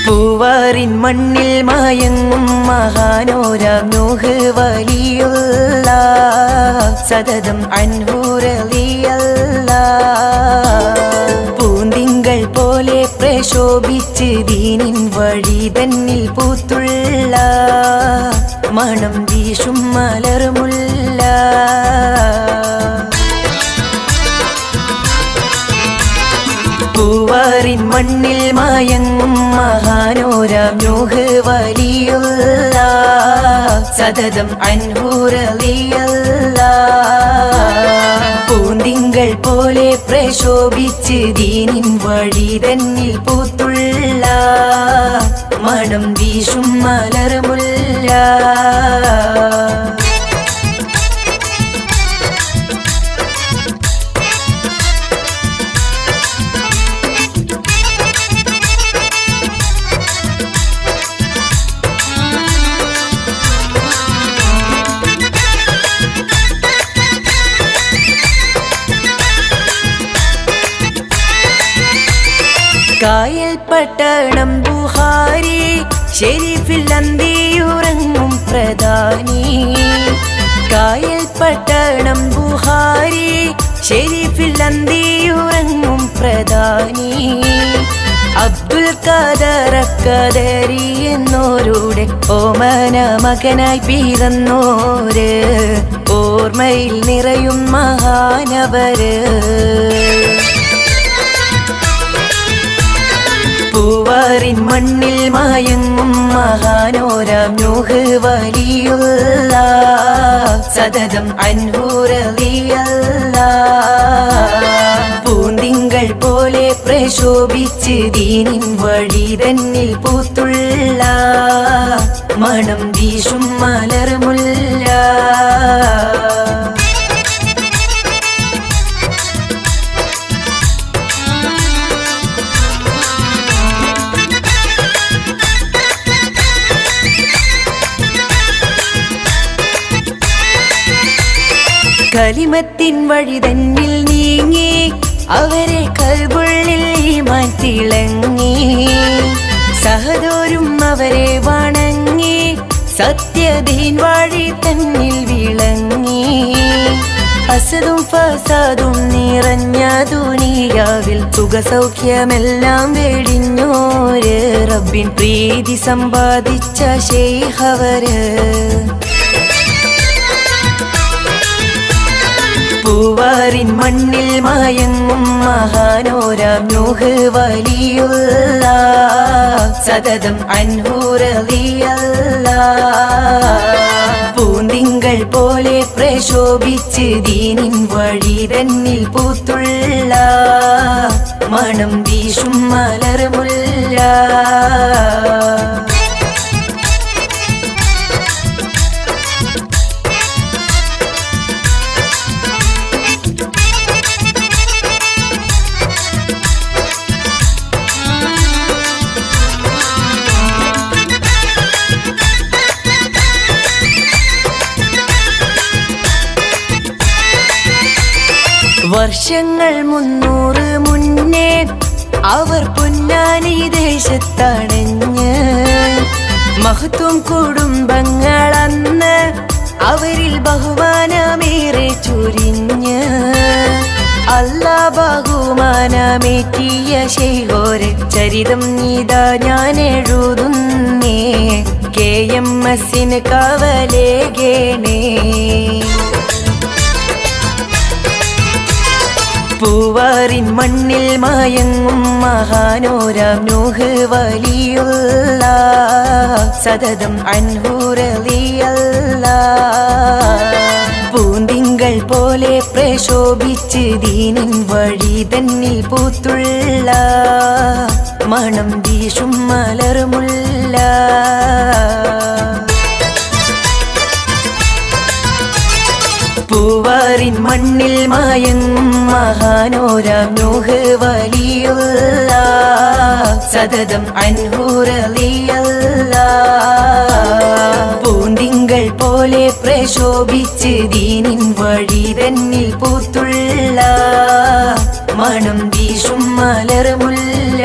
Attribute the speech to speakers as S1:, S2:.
S1: പൂവാറിൻ മണ്ണിൽ മയങ്ങും മഹാനോരാം നൂഹ് വലിയുള്ള സതതം അൻഹു റളിയല്ലാഹ്. പൂന്തിങ്കൾ പോലെ പ്രശോഭിച്ച് ദീനിൻ വഴി തന്നിൽ പൂത്തുള്ള മണം വീശും മലർമുല്ല. പൂവാറിൻ മണ്ണിൽ മയങ്ങും മഹാനോരാം നൂഹ് വലിയുള്ള സതതം അൻഹു റളിയല്ലാഹ്. പൂന്തിങ്കൾ പോലെ പ്രശോഭിച്ച് ദീനിൻ വഴി തന്നിൽ പൂത്തുള്ള മണം വീശും മലർമുല്ല. കായൽ പട്ടണം ബുഹാരി ഷെരീഫിൽ അന്തിയുറങ്ങും പ്രധാനി. കായൽ പട്ടണം ബുഹാരി ഷെരീഫിൽ അന്തിയുറങ്ങും പ്രധാനി. അബ്ദുൽ ഖാദർ ഖദരി എന്നോരുടെ ഓമന മകനായി പിറന്നോര് ഓർമ്മയിൽ നിറയും മഹാനവര്. പൂവാറിൻ മണ്ണിൽ മയങ്ങും മഹാനോരാം നൂഹ് വലിയുള്ള സതതം അൻഹു റളിയല്ലാഹ്. പൂന്തിങ്കൾ പോലെ പ്രശോഭിച്ച് ദീനിൻ വഴി തന്നിൽ പൂത്തുള്ള മണം വീശും മലർമുല്ല. കലിമത്തിൻ വഴി തന്നിൽ നീങ്ങി അവരെ കൽബുള്ളിൽ ഈമാൻ തിളങ്ങി. സഹദോരും അവരെ വണങ്ങി സത്യദീൻ വഴി തന്നിൽ വിളങ്ങി. അസദും ഫസാദും നിറഞ്ഞ ദുനിയാവിൽ സുഖസൗഖ്യമെല്ലാം വെടിഞ്ഞോര് റബ്ബിൻ പ്രീതി സമ്പാദിച്ച ശൈഖവര്. പൂവാറിൻ മണ്ണിൽ മയങ്ങും മഹാനോരാം നൂഹ് വലിയുള്ള സതതം അൻഹു റളിയല്ലാഹ്. പൂന്തിങ്കൾ പോലെ പ്രശോഭിച്ച് ദീനിൻ വഴി തന്നിൽ പൂത്തുള്ള മണം വീശും മലർമുല്ല. വർഷങ്ങൾ 300 മുന്നേ അവർ പൊന്നാനി ദേശത്തണഞ്ഞ് മഹത്വം കുടുംബങ്ങൾ അന്ന് അവരിൽ ബഹുമാനമേറെ ചൊരിഞ്ഞ്. അല്ലാ ബഹുമാനമേറ്റിയ ശൈഖോരെ ചരിതം നീതാ ഞാൻ എഴുതുന്നേ. KMS കാവലേകേണേ. പൂവാറിൻ മണ്ണിൽ മയങ്ങും മഹാനോരാം നൂഹ് വലിയുള്ള സതതം അൻഹു റളിയല്ലാഹ്. പൂന്തിങ്കൾ പോലെ പ്രശോഭിച്ച് ദീനിൻ വഴി തന്നിൽ പൂത്തുള്ള മണം വീശും മലർമുല്ല. പൂവാറിൻ മണ്ണിൽ മയങ്ങും മഹാനോരാം നൂഹ് വലിയുള്ള സതതം അൻഹു റളിയല്ലാഹ്. പൂന്തിങ്കൾ പോലെ പ്രശോഭിച്ച് ദീനിൻ വഴി തന്നിൽ പൂത്തുള്ള മണം വീശും മലർമുല്ല.